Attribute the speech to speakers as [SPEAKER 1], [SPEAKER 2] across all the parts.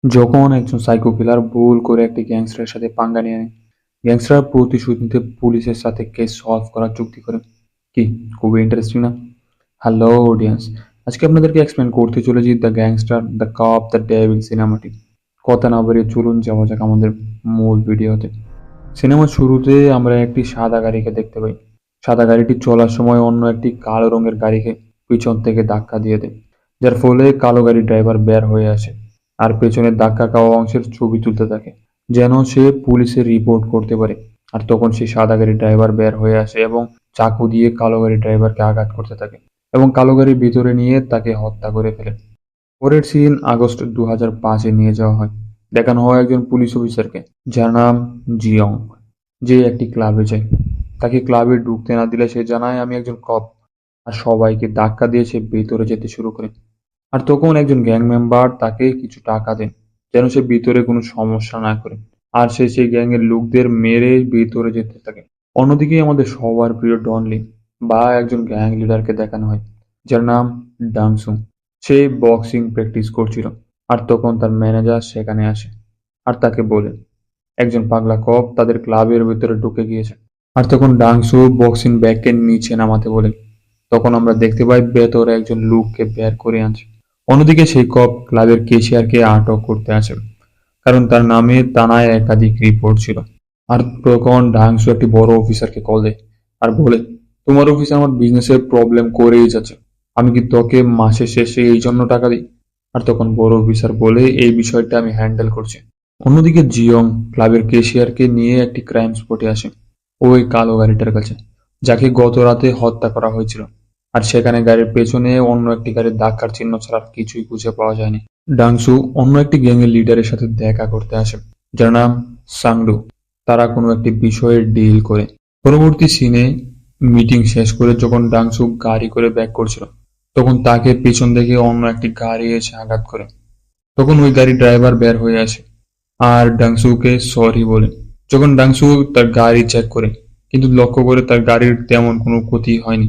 [SPEAKER 1] যখন একজন সাইকো কিলার ভুল করে একটি গ্যাংস্টারের সাথে পাঙ্গা নিয়ে নেয়, গ্যাংস্টার প্রতিশোধ নিতে পুলিশের সাথে কেস সলভ করার চুক্তি করে। কি খুবই ইন্টারেস্টিং না? হ্যালো অডিয়েন্স, আজকে আপনাদেরকে এক্সপ্লেন করতে চলেছি the gangster, the cop, the devil সিনেমাটি। কথা না বাড়িয়ে চলুন যাওয়া যাক আমাদের মূল ভিডিওতে। সিনেমার শুরুতে আমরা একটি সাদা গাড়িকে দেখতে পাই। সাদা গাড়িটি চলার সময় অন্য একটি কালো রঙের গাড়িকে পিছন থেকে ধাক্কা দিয়ে দেয়, যার ফলে কালো গাড়ির ড্রাইভার বের হয়ে আসে আর পেছনের ধাক্কা খাওয়া অংশের ছবি তুলতে থাকে, যেন সে পুলিশে রিপোর্ট করতে পারে। আর তখন সেই সাদা গাড়ির ড্রাইভার বের হয়ে আসে এবং চাকু দিয়ে কালো গাড়ির ড্রাইভারকে আঘাত করতে থাকে এবং কালো গাড়ির ভিতরে নিয়ে তাকে হত্যা করে ফেলে। পরের সিন আগস্ট 2005-এ নিয়ে যাওয়া হয়। দেখানো হয় একজন পুলিশ অফিসারকে, যার নাম জিয়ং, যে একটি ক্লাবে যায়। তাকে ক্লাবে ঢুকতে না দিলে সে জানায়, আমি একজন কপ, আর সবাইকে ধাক্কা দিয়ে সে ভেতরে যেতে শুরু করে। আর তখন একজন গ্যাং মেম্বার তাকে কিছু টাকা দেন, যেন সে ভিতরে কোনো সমস্যা না করে। আর সে সেই গ্যাংয়ের লোকদের মেরে ভিতরে যেতে থাকে। অন্যদিকে আমাদের সবার প্রিয় ডনলি বা একজন গ্যাং লিডারকে দেখানো হয়, যার নাম ডাংসু। সে বক্সিং প্র্যাকটিস করছিল। আর তখন তার ম্যানেজার সেখানে আসে আর তাকে বলে, একজন পাগলা কপ তাদের ক্লাবের ভেতরে ঢুকে গিয়েছে। আর তখন ডাংসু বক্সিং ব্যাগকে নিচে নামাতে বলে। তখন আমরা দেখতে পাই ভেতরে একজন লোককে বের করে আনছে। অন্যদিকে সেই কপ ক্লাবের ক্যাশিয়ারকে আটক করতে আসে, কারণ তার নামে থানায় একাধিক রিপোর্ট ছিল। আর তখন ডাংসু একটি বড় অফিসারকে কল দেয় আর বলে, তোমার অফিসে আমার বিজনেসের প্রবলেম করেই যাচ্ছে, আমি কি তোকে মাসের শেষে এই জন্য টাকা দিই? আর তখন বড় অফিসার বলে, এই বিষয়টা আমি হ্যান্ডেল করছি। অন্যদিকে জিয়ং ক্লাবের ক্যাশিয়ারকে নিয়ে একটি ক্রাইম স্পটে আসে, ওই কালো গাড়িটার কাছে, যাকে গত রাতে হত্যা করা হয়েছিল। আর সেখানে গাড়ির পেছনে অন্য একটি গাড়ির ধাক্কার চিহ্ন ছাড়া আর কিছুই খুঁজে পাওয়া যায়নি। ডাংসু অন্য একটি গ্যাংয়ের লিডারের সাথে দেখা করতে আসে, যার নাম সাংডু। তারা কোনো একটি বিষয়ে ডিল করে। পরবর্তী সিনে মিটিং শেষ করে যখন ডাংসু গাড়ি করে ব্যাক করছিল, তখন তাকে পেছন থেকে অন্য একটি গাড়ি এসে আঘাত করে। তখন ওই গাড়ির ড্রাইভার বের হয়ে আসে আর ডাংসুকে সরি বলে। যখন ডাংসু তার গাড়ি চেক করে, কিন্তু লক্ষ্য করে তার গাড়ির তেমন কোনো ক্ষতি হয়নি,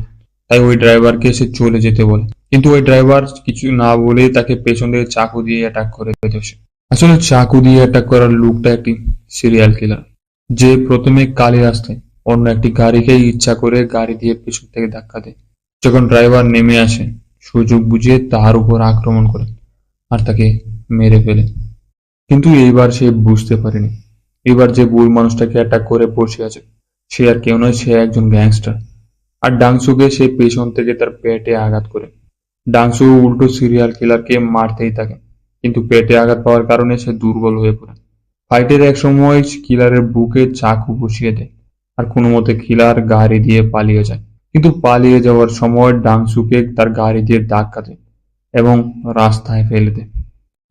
[SPEAKER 1] তাই ওই ড্রাইভারকে সে চলে যেতে বলে। কিন্তু ওই ড্রাইভার কিছু না বলে তাকে পেছন থেকে চাকু দিয়ে অ্যাটাক করে বসে। আসলে চাকু দিয়ে অ্যাটাক করার লোকটা একটি সিরিয়াল কিলার, যে প্রথমে কালি রাস্তায় অন্য একটি গাড়িকে ইচ্ছা করে গাড়ি দিয়ে পেছন থেকে ধাক্কা দেয়। যখন ড্রাইভার নেমে আসে, সুযোগ বুঝে তার উপর আক্রমণ করে আর তাকে মেরে ফেলে। কিন্তু এইবার সে বুঝতে পারেনি, এবার যে ভুল মানুষটাকে অ্যাটাক করে বসে আছে সে আর কেউ নয়, সে একজন গ্যাংস্টার। আর ডাংসুকে সে পেছন থেকে তার পেটে আঘাত করে। ডাংসু উল্টো সিরিয়াল কিলারকে মারতেই থাকে, কিন্তু পেটে আঘাত পাওয়ার কারণে সে দুর্বল হয়ে পড়ে। ফাইটের এক সময় কিলারের বুকে চাকু বসিয়ে দেয় আর কোনো মতে কিলার গাড়ি দিয়ে পালিয়ে যায়। কিন্তু পালিয়ে যাওয়ার সময় ডাংসুকে তার গাড়ি দিয়ে ধাক্কা দেয় এবং রাস্তায় ফেলে দেয়।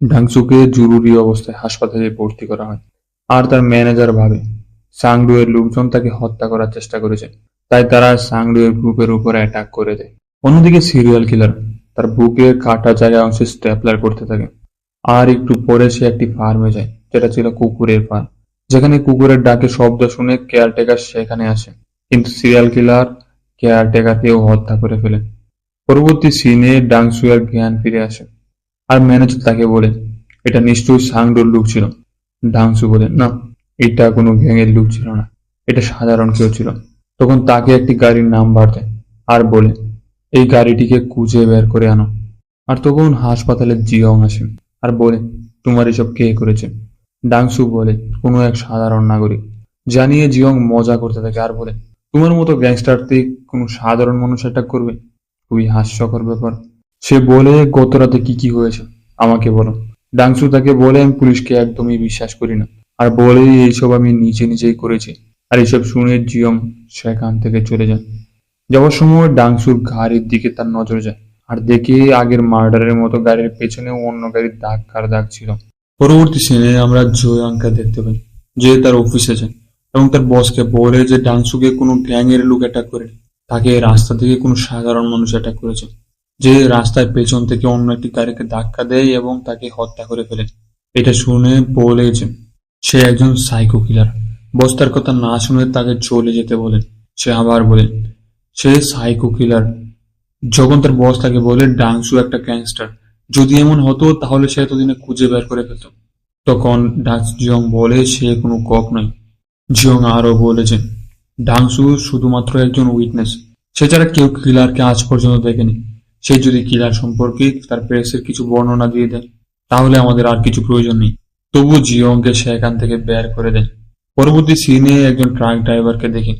[SPEAKER 1] ডাংসুকে জরুরি অবস্থায় হাসপাতালে ভর্তি করা হয়। আর তার ম্যানেজার ভাবে সাংডু-এর লোকজন তাকে হত্যা করার চেষ্টা করেছে, তাই তারা সাংডু-এর গ্রুপের উপর অ্যাটাক করে দেয়। অন্যদিকে সিরিয়াল কিলার তার বুকে কাটা জায়গা অংশে স্ট্যাপলার করতে থাকে। আর একটু পরে সে একটি ফার্মে যায়, যেটা ছিল কুকুরের ফার্ম, যেখানে কুকুরের ডাকে শব্দ শুনে কেয়ারটেকার সেখানে আসে। কিন্তু সিরিয়াল কিলার কেয়ারটেকারকেও হত্যা করে ফেলে। পরবর্তী সিনে ডাংসু-এর জ্ঞান ফিরে আসে আর ম্যানেজার তাকে বলে, এটা নিশ্চয়ই সাংডোর লোক ছিল। ডাংসু বলে, না, এটা কোনো গ্যাংয়ের লোক ছিল না, এটা সাধারণ কেউ ছিল। তখন তাকে একটি গাড়ির নাম্বার দেয় আর বলে, এই গাড়িটিকে খুঁজে বের করে আনো। আর তখন হাসপাতালে জিয়ং আসে আর বলে, তোমার এসব কে করেছে? ডাংসু বলে, কোনো এক সাধারণ নাগরিক। জানিয়ে জিয়ং মজা করতে থাকে আর বলে, তোমার মতো গ্যাংস্টারতে কোনো সাধারণ মানুষ অ্যাটাক করবে? খুবই হাস্যকর ব্যাপার। সে বলে, গত রাতে কি কি হয়েছে আমাকে বলো। ডাংসু তাকে বলে, আমি পুলিশকে একদমই বিশ্বাস করি না, আর বলে এইসব আমি নিজে নিজেই করেছি। আর এইসব শুনে জিয়ং সেখান থেকে চলে যায়। যাওয়ার সময় ডাংসুর গাড়ির দিকে তার নজর যায় আর দেখে আগের মার্ডারের মতো গাড়ির পেছনে অন্য গাড়ির ধাক্কার দাগ ছিল। পরবর্তী সিনে আমরা জয়াংকে দেখতে পাই, যে তার অফিসে যায় এবং তার বসকে বলে যে ডাংসুকে কোনো গ্যাং এর লোক অ্যাটাক করেনি, তাকে রাস্তা থেকে কোনো সাধারণ মানুষ অ্যাটাক করেছে, যে রাস্তায় পেছন থেকে অন্য একটি গাড়িকে ধাক্কা দেয় এবং তাকে হত্যা করে ফেলে। এটা শুনে বলে যে সে একজন সাইকো কিলার। বস তার কথা না শুনে তাকে চলে যেতে বলে। সে আবার বলে সে সাইকো কিলার। যখন তার বস তাকে বলে ডাংসু একটা গ্যাংস্টার, যদি এমন হতো তাহলে সে এতদিনে খুঁজে বের করে ফেলত। তখন জিয়ং বলে সে কোনো কপ নয়। জিয়ং আরো বলেছেন ডাংসু শুধুমাত্র একজন উইটনেস, সে ছাড়া কেউ কিলারকে আজ পর্যন্ত দেখেনি। সে যদি কিলার সম্পর্কে তার প্রেসের কিছু বর্ণনা দিয়ে দেয় তাহলে আমাদের আর কিছু প্রয়োজন নেই। তবু জিয়ংকে সেখান থেকে বের করে দেয়। পরবর্তী সিনে একজন ট্রাক ড্রাইভারকে দেখি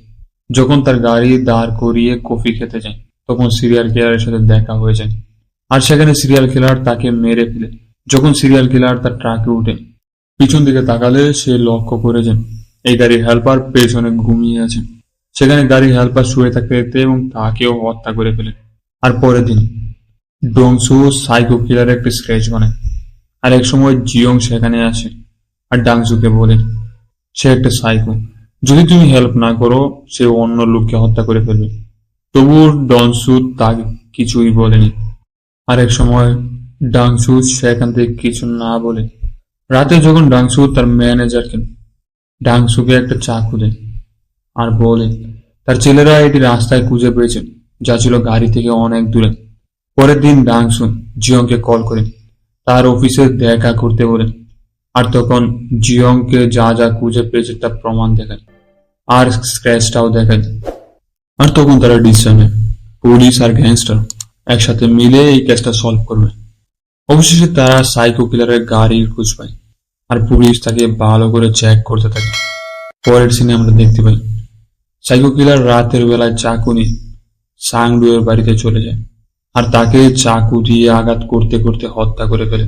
[SPEAKER 1] যখন তার গাড়ি দাঁড় করিয়ে কফি খেতে যায়, তখন সিরিয়াল কিলারের সাথে দেখা হয়ে যায়। আর সেখানে সিরিয়াল কিলার তাকে মেরে ফেলে। যখন সিরিয়াল কিলার তার ট্রাকে উঠে পিছন দিকে তাকালে সে লক্ষ্য করেছেন এই গাড়ির হেল্পার পেছনে ঘুমিয়ে আছে। সেখানে গাড়ির হেল্পার শুয়ে থাকতে দেখতে এবং তাকেও হত্যা করে ফেলে। আর পরের দিন ডংসু সাইকো কিলারের একটি স্কেচ বানায়। আর এক সময় জিয়ং সেখানে আসে আর ডাংসুকে বলে সে একটা সাইকো, যদি তুমি হেল্প না করো সে অন্য লোককে হত্যা করে ফেলবে। তবুও ডনসু তাকে কিছুই বলেনি। আর এক সময় ডাংসু সেখান থেকে কিছু না বলে রাতে যখন ডাংসু তার ম্যানেজারকে ডাংসুকে একটা চাকু দেয় আর বলে তার ছেলেরা এটি রাস্তায় খুঁজে পেয়েছে, যা ছিল গাড়ি থেকে অনেক দূরে। পরের দিন ডাংসু জিয়ংকে কল করে তার অফিসে দেখা করতে বলে। আর তখন জিয়ংকে যা যা খুঁজে পেয়েছে তার প্রমাণ দেখায় আর স্ক্র্যাচটাও দেখায়। আর তখন তারা ডিসিশন নেয় পুলিশ আর গ্যাংস্টার একসাথে মিলে এই কেসটা সলভ করবে। অবশেষে তারা সাইকো কিলারের গাড়ির খোঁজ পায় আর পুলিশ তাকে ভালো করে চেক করতে থাকে। পরের সিনে আমরা দেখতে পাই সাইকো কিলার রাতের বেলায় চাকু নিয়ে সাংডুয়ের বাড়িতে চলে যায় আর তাকে চাকু দিয়ে আঘাত করতে করতে হত্যা করে ফেলে।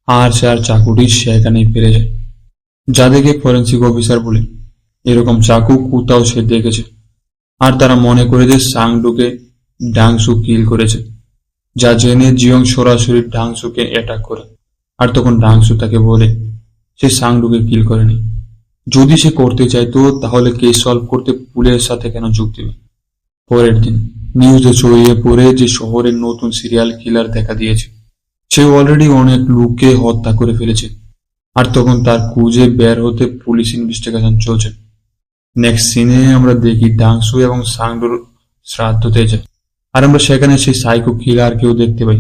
[SPEAKER 1] আর সে আর চাকুটি সেখানেই ফিরে যায়, যা দেখে ফরেন্সিক অফিসার বলে এরকম চাকু কোথাও সে দেখেছে। আর তারা মনে করে যে সাংডুকে ডাংসু কিল করেছে, যা জেনে জিয়ং সরাসরি ডাংসুকে অ্যাটাক করে। আর তখন ডাংসু তাকে বলে সে সাংডুকে কিল করেনি, যদি সে করতে চাইতো তাহলে কেস সলভ করতে পুলিশের সাথে কেন যোগ দিবে। পরের দিন নিউজে ছড়িয়ে পড়ে যে শহরে নতুন সিরিয়াল কিলার দেখা দিয়েছে, সে অলরেডি অনেক লোককে হত্যা করে ফেলেছে। আর তখন তার খুঁজে বের হতে পুলিশ ইনভেস্টিগেশন চলছে। নেক্সট সিনে আমরা দেখি ডাংসু এবং সাংডুর শ্রাদ্ধতে যায় আর আমরা সেখানে সেই সাইকো কিলারকেও দেখতে পাই।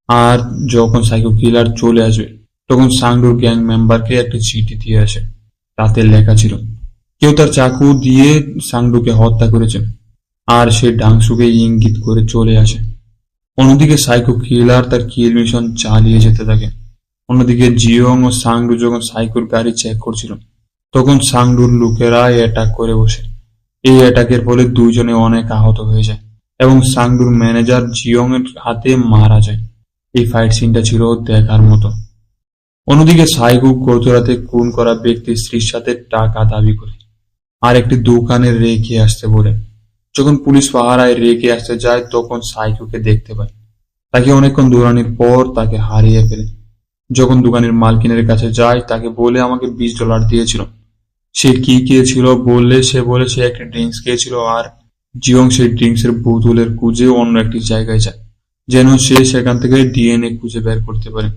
[SPEAKER 1] আর যখন সাইকো কিলার চলে আসবে তখন সাংডুর গ্যাং মেম্বারকে একটা চিঠি দিয়ে আসে, তাতে লেখা ছিল কেউ তার চাকু দিয়ে সাংডুকে হত্যা করেছে আর সে ডাংসুকে ইঙ্গিত করে চলে আসে। অন্যদিকে সাইকো কিলার তার কিল মিশন চালিয়ে যেতে থাকে। অন্যদিকে জিয়ং ও সাংডু যখন সাইকোর গাড়ি চেক করছিল তখন সাংডুর লোকেরা অ্যাটাক করে বসে। এই অ্যাটাকের ফলে দুইজনে অনেক আহত হয়ে যায় এবং সাংডুর ম্যানেজার জিয়ং এর হাতে মারা যায়। এই ফাইট সিনটা ছিল দেখার মতো। অন্যদিকে সাইকো গত রাতে খুন করা ব্যক্তির স্ত্রীর সাথে টাকা দাবি করে আর একটি দোকানে রেখে আসতে বলে। যখন পুলিশ পাহারায় রেখে আসতে যায় তখন সাইকোকে দেখতে পায়। তাকে অনেকক্ষণ দৌড়ানোর পর তাকে হারিয়ে ফেলে। যখন দোকানের মালকিনের কাছে যায় তাকে বলে আমাকে $20 দিয়েছিল। সে কি খেয়েছিল বললে সে বলে সে একটি ড্রিঙ্কস খেয়েছিল আর জিয়ং সেই ড্রিঙ্কসের বোতলের খুঁজে অন্য একটি জায়গায় যায় যেন সে সেখান থেকে ডিএনএ খুঁজে বের করতে পারে।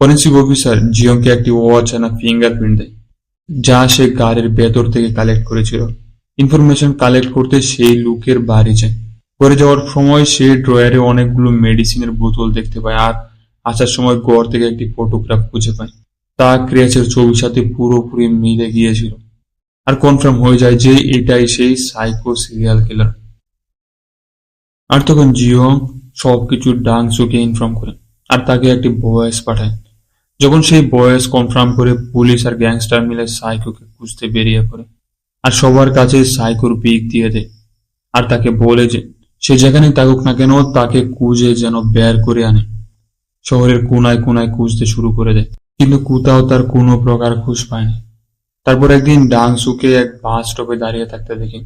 [SPEAKER 1] ফরেন্সিক অফিসার জিয়ংকে একটি অজানা ফিঙ্গারপ্রিন্ট দেয় যা সে গাড়ির ভেতর থেকে কালেক্ট করেছিল। ইনফরমেশন কালেক্ট করতে সেই লোকের বাড়ি যায়। পরে যাওয়ার সময় সে ড্রয়ারে অনেকগুলো মেডিসিনের বোতল দেখতে পায় আর আসার সময় ঘর থেকে একটি ফটোগ্রাফ খুঁজে পায়। তা ক্র্যাচের ছবির সাথে পুরোপুরি মিলে গিয়েছিল আর কনফার্ম হয়ে যায় যে এটাই সেই সাইকো সিরিয়াল কিলার। আর তখন জিয়ং সবকিছু ডাংসুকে ইনফর্ম করে আর তাকে একটি ভয়েস পাঠায়। যখন সেই ভয়েস কনফার্ম করে পুলিশ আর গ্যাংস্টার মিলে সাইকোকে খুঁজতে বেরিয়ে পড়ে আর সবার কাছে সাইকোর পিক দিয়ে দেয় আর তাকে বলে যে সে যেখানেই থাকুক না কেন তাকে খুঁজে যেন বের করে আনে। শহরের কোনায় কোনায় খুঁজতে শুরু করে দেয় কিন্তু কোথাও তার কোনো প্রকার খোঁজ পায়নি। তারপর একদিন ডাংসুকে এক বাস স্টপে দাঁড়িয়ে থাকতে দেখি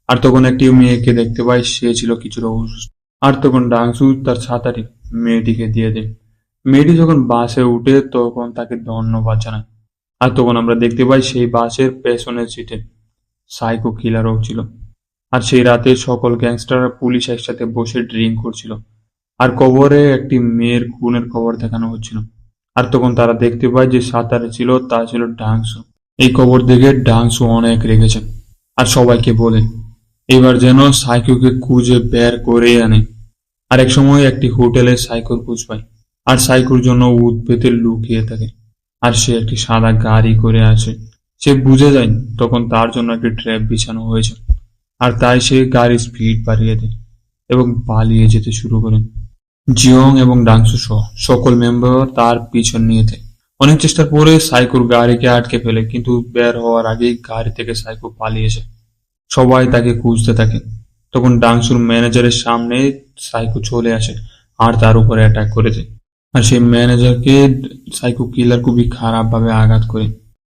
[SPEAKER 1] আর তখন একটি মেয়েকে দেখতে পাই, সে ছিল কিছুটা অসুস্থ। আর তখন ডাংসু তার ছাতাটি মেয়েটিকে দিয়ে দেয়। মেয়েটি যখন বাসে উঠে তখন তাকে ধন্যবাদ জানায়। আর তখন আমরা দেখতে পাই সেই বাসের পেছনের সিটে সাইকো কিলারও ছিল। আর সেই রাতে সকল গ্যাংস্টার আর পুলিশ একসাথে বসে ড্রিঙ্ক করছিল আর কবরে একটি মেয়ের খুনের খবর দেখানো হচ্ছিল। আর তখন তারা দেখতে পায় যে সাঁতারে ছিল তা ছিল ডাংসু। এই খবর দেখে ডাংসু অনেক রেগেছে আর সবাইকে বলে এবার যেন সাইকোকে খুঁজে বের করে আনে। আর এক সময় একটি হোটেলে সাইকোর খোঁজ পায় আর সাইকোর জন্য উৎপেতে লুকিয়ে থাকে। আর সে একটি সাদা গাড়ি করে আসে। সে বুঝে যায় তখন তার জন্য একটি ট্র্যাপ বিছানো হয়েছে, আর তাই সে গাড়ির স্পিড বাড়িয়ে দেয় এবং পালিয়ে যেতে শুরু করে। জিয়ং এবং ডাংসু সহ সকল মেম্বার তার পিছন নিয়ে থাকে। অনেক চেষ্টার পরে সাইকোর গাড়িকে আটকে ফেলে, কিন্তু বের হওয়ার আগেই গাড়ি থেকে সাইকো পালিয়ে যায়। সবাই তাকে খুঁজতে থাকে। তখন ডাংসুর ম্যানেজারের সামনে সাইকো চলে আসে আর তার উপরে অ্যাটাক করে দেয়। আর সেই ম্যানেজারকে সাইকো কিলার খুবই খারাপ ভাবে আঘাত করে।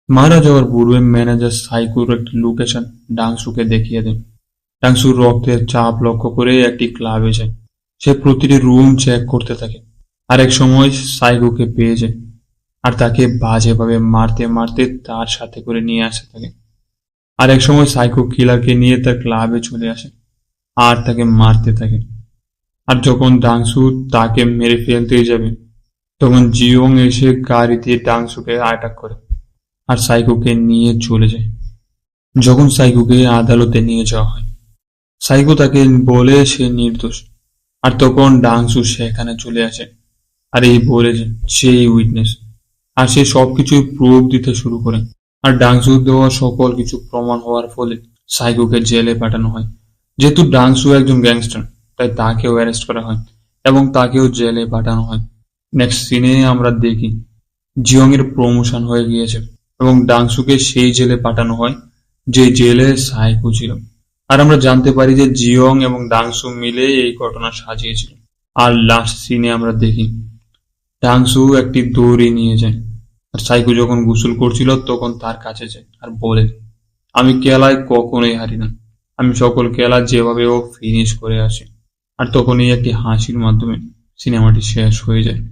[SPEAKER 1] মারা যাওয়ার পূর্বে ম্যানেজার সাইকোর একটি লোকেশন ডাংসুকে দেখিয়ে দেয়। ডাংসুর রক্তের চাপ লক্ষ্য করে একটি ক্লাবে যায়। সে প্রতিটি রুম চেক করতে থাকে, আর এক সময় সাইকোকে পেয়ে যায় আর তাকে বাজেভাবে মারতে মারতে তার সাথে করে নিয়ে আসতে থাকে। আর এক সময় সাইকো কিলারকে নিয়ে তার ক্লাবে চলে আসে আর তাকে মারতে থাকে। আর যখন ডাংসু তাকে মেরে ফেলতেই যাবে, তখন জিওং এসে গাড়ি দিয়ে ডাংসুকে অ্যাটাক করে আর সাইকোকে নিয়ে চলে যায়। যখন সাইকোকে আদালতে নিয়ে যাওয়া হয়, সাইকো তাকে বলে সে নির্দোষ। আর তখন ডাংসু সেখানে চলে আসে আর এই বলে যে সেই উইটনেস, আর সে সবকিছু প্রুফ দিতে শুরু করে। আর ডাংসুর দেওয়া সকল কিছু প্রমাণ হওয়ার ফলে সাইকোকে জেলে পাঠানো হয়। যেহেতু ডাংসু একজন গ্যাংস্টার, তাই তাকেও অ্যারেস্ট করা হয় এবং তাকেও জেলে পাঠানো হয়। নেক্সট সিনে আমরা দেখি জিয়ং এর প্রমোশন হয়ে গিয়েছে এবং ডাংসুকে সেই জেলে পাঠানো হয় যে জেলে সাইকো ছিল। আর আমরা জানতে পারি যে জিয়ং এবং ডাংসু মিলে এই ঘটনা সাজিয়েছিল। আর লাস্ট সিনে আমরা দেখি ডাংসু একটি দড়ি নিয়ে যায়, আর সাইকো যখন গোসল করছিল তখন তার কাছে যায় আর বলে, আমি খেলায় কখনোই হারি না, আমি সকল খেলা যেভাবে ও ফিনিশ করে আসি। আর তখনই একটি হাসির মাধ্যমে সিনেমাটি শেষ হয়ে যায়।